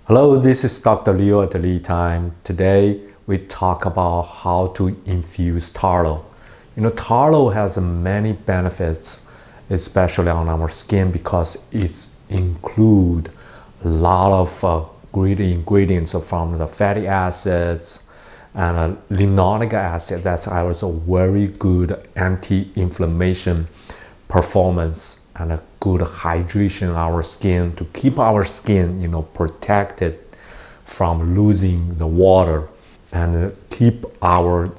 Hello, this is Dr. Leo at LeTime. Today we talk about how to infuse tallow. Tallow has many benefits, especially on our skin because it includes a lot of great ingredients from the fatty acids and linoleic acid. That's also very good anti-inflammation performance and a good hydration in our skin to keep our skin protected from losing the water and keep our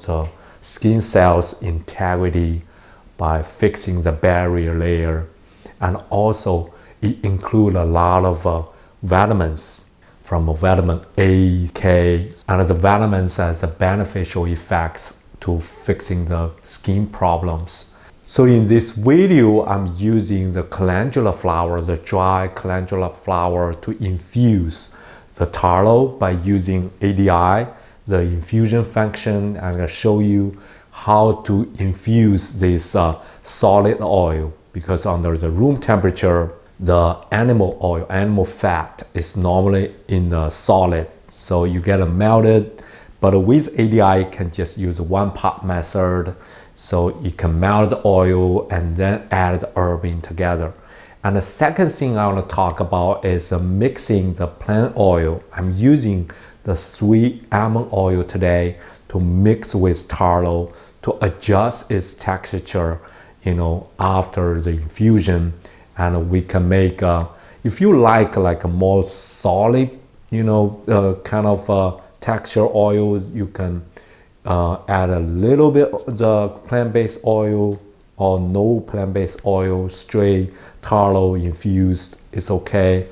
skin cells integrity by fixing the barrier layer. And also it includes a lot of vitamins from vitamin A, K, and the vitamins has a beneficial effects to fixing the skin problems. So in this video, I'm using the calendula flower, the dry calendula flower, to infuse the tallow by using ADI, the infusion function. I'm going to show you how to infuse this solid oil, because under the room temperature, the animal oil, animal fat is normally in the solid. So you get it melted, but with ADI, you can just use one pot method. So you can melt the oil and then add the herb in together. And the second thing I want to talk about is mixing the plant oil. I'm using the sweet almond oil today to mix with tallow to adjust its texture, after the infusion. And we can make, if you like a more solid, kind of texture oil, you can add a little bit of the plant-based oil or no plant-based oil, straight tallow infused is okay.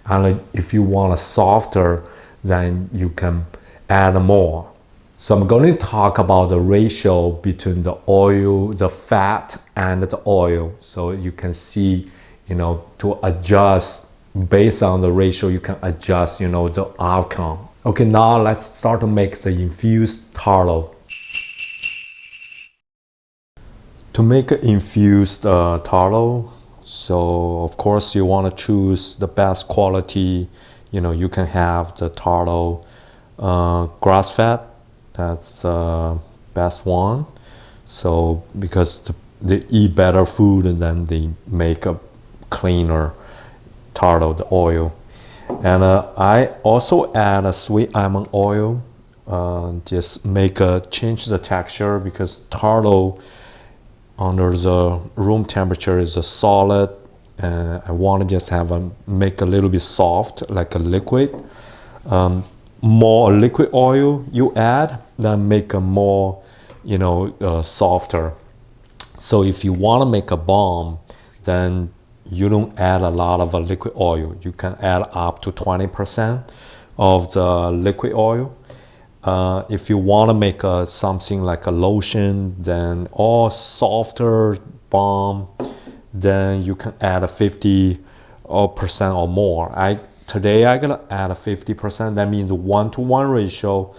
And if you want a softer, then you can add more. So I'm going to talk about the ratio between the oil, the fat, and the oil. So you can see, to adjust based on the ratio, you can adjust, the outcome. Okay, now let's start to make the infused tallow. To make an infused tallow, so of course you want to choose the best quality. You can have the tallow grass fat. That's the best one. So because they eat better food and then they make a cleaner tallow, the oil. And I also add a sweet almond oil, just change the texture, because tallow under the room temperature is a solid. I want to just make a little bit soft, like a liquid. More liquid oil you add, then make a more, softer. So if you want to make a balm, then you don't add a lot of liquid oil. You can add up to 20% of the liquid oil. If you want to make something like a lotion, then or softer balm, then you can add a 50% or more. Today I'm gonna add a 50%. That means 1-to-1 ratio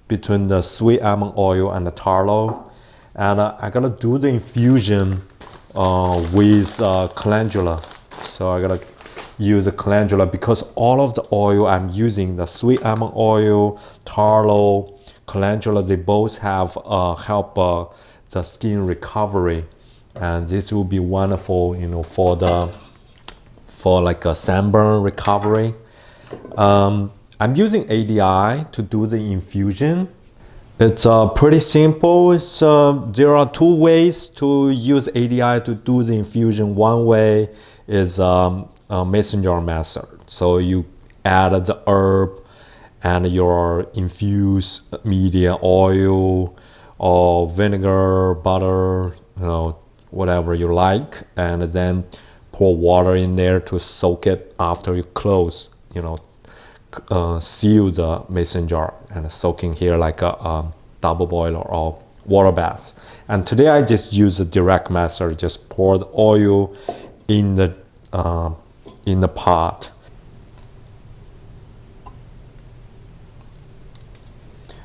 between the sweet almond oil and the tallow. And I'm gonna do the infusion with calendula. So I gotta use a calendula because all of the oil I'm using, the sweet almond oil, tallow, calendula, they both have help the skin recovery, and this will be wonderful, for like a sunburn recovery. I'm using ADI to do the infusion. It's pretty simple. There are two ways to use ADI to do the infusion. One way is a mason jar method. So you add the herb and your infused media, oil or vinegar, butter, whatever you like, and then pour water in there to soak it after you close, seal the mason jar and soaking here like a double boiler or water bath. And today I just use the direct method, just pour the oil in the pot.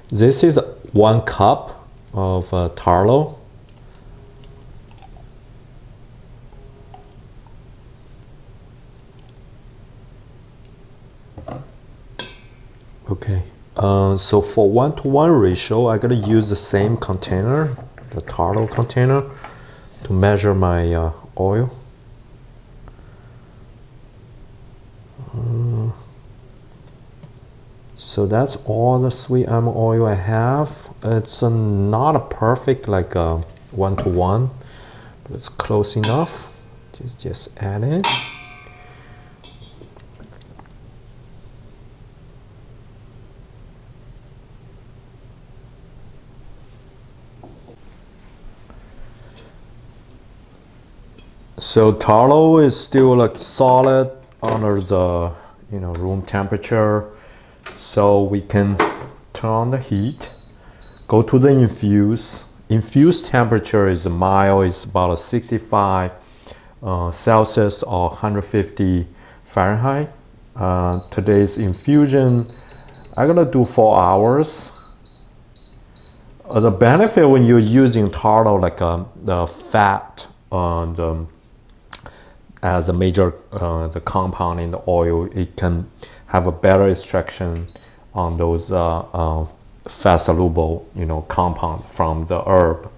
This is 1 cup of tallow. Okay, so for 1-to-1 ratio, I gotta use the same container, the tallow container, to measure my oil. So that's all the sweet almond oil I have. It's not a perfect like 1-to-1, but it's close enough. Just add it. So tallow is still like solid under the room temperature. So we can turn on the heat, go to the infuse. Infused temperature is mild, it's about 65 Celsius or 150 Fahrenheit. Today's infusion, I'm gonna do 4 hours. The benefit when you're using tallow, like the fat, as a major the compound in the oil, it can have a better extraction on those fat soluble compound from the herb.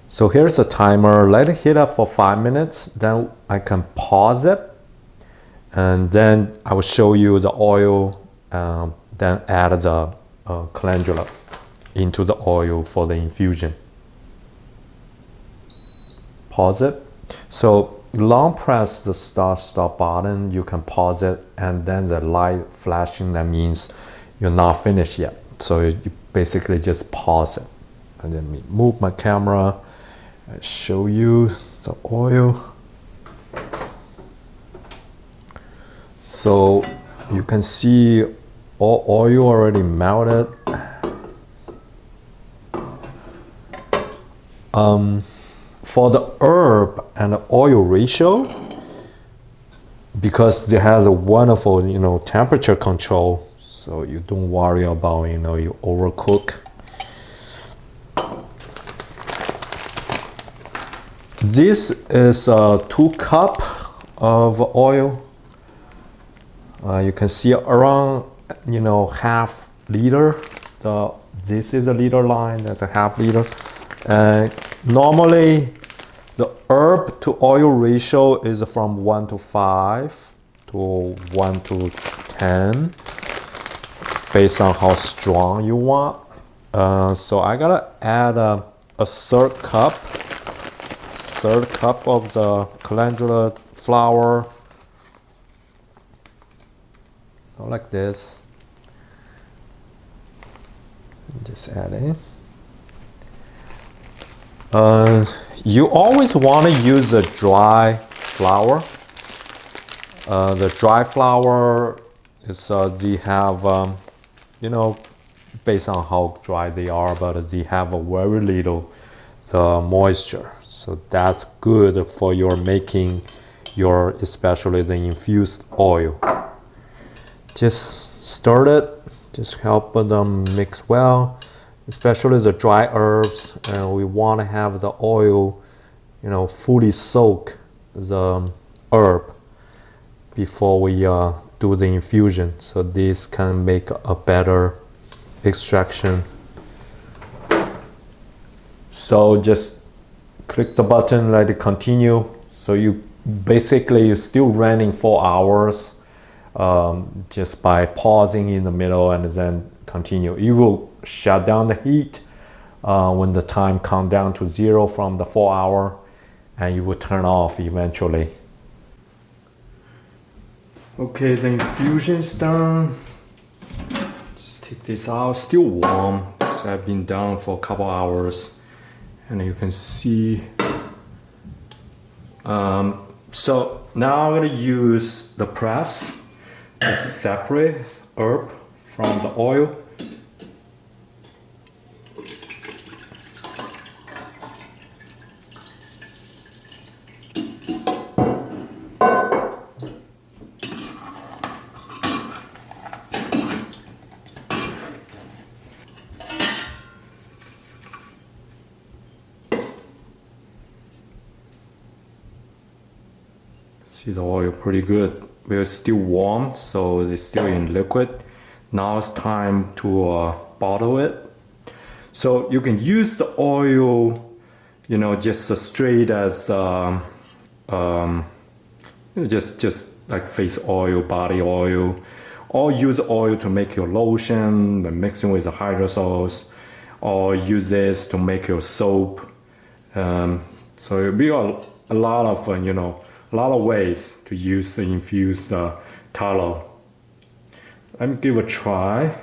So here's a timer. Let it heat up for 5 minutes, then I can pause it, and then I will show you the oil, then add the calendula into the oil for the infusion. Pause it. So long press the stop button, you can pause it, and then the light flashing, that means you're not finished yet. So you basically just pause it. And then move my camera and show you the oil. So you can see all oil already melted. For the herb and the oil ratio, because it has a wonderful temperature control, so you don't worry about you overcook. This is 2 cups of oil. You can see around half liter. This is a liter line, that's a half liter. And normally the herb to oil ratio is from 1-to-5 to 1-to-10, based on how strong you want. So I gotta add a third cup of the calendula flower, like this. Just add in. You always want to use the dry flour. The dry flour is they have based on how dry they are, but they have a very little the moisture, so that's good for your making especially the infused oil. Just stir it, just help them mix well, especially the dry herbs, and we want to have the oil fully soak the herb before we do the infusion, so this can make a better extraction. So just click the button, let it continue. So you're still running 4 hours, just by pausing in the middle and then continue. You will shut down the heat when the time comes down to 0 from the 4 hour, and you will turn off eventually. Okay, the infusion is done. Just take this out, still warm, so I've been down for a couple hours, and you can see. So now I'm gonna use the press to separate herb from the oil. See the oil pretty good. We're still warm, so it's still in liquid. Now it's time to bottle it. So you can use the oil, just straight as just like face oil, body oil, or use oil to make your lotion, and mixing with the hydrosols, or use this to make your soap. So it'll be a lot of a lot of ways to use the infused tallow. Let me give a try.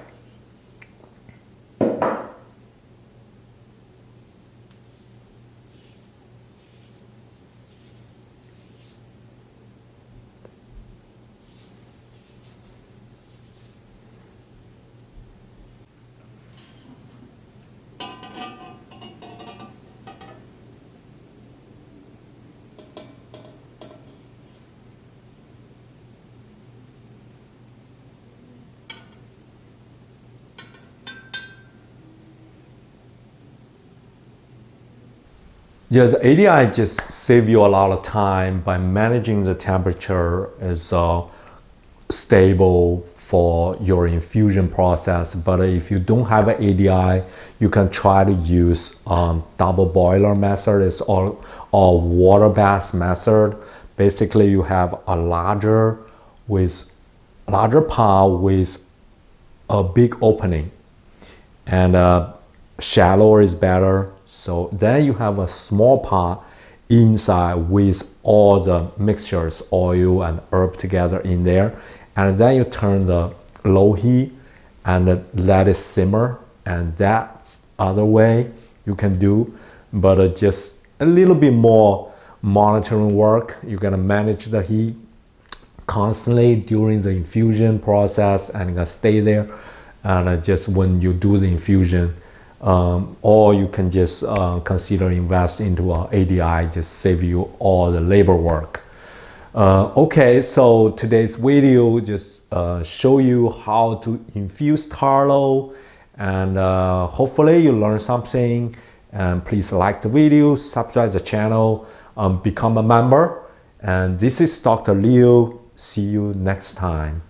Yeah, the ADI just save you a lot of time by managing the temperature is stable for your infusion process. But if you don't have an ADI, you can try to use double boiler method. It's or water bath method. Basically, you have a larger pot with a big opening, and shallower is better. So then you have a small pot inside with all the mixtures, oil and herb together in there, and then you turn the low heat and let it simmer. And that's other way you can do, but just a little bit more monitoring work. You're gonna manage the heat constantly during the infusion process, and you're gonna stay there. And just when you do the infusion, or you can just consider invest into an ADI, just save you all the labor work. Okay, so today's video just show you how to infuse tallow, and hopefully you learn something. And please like the video, subscribe to the channel, become a member. And this is Dr. Leo. See you next time.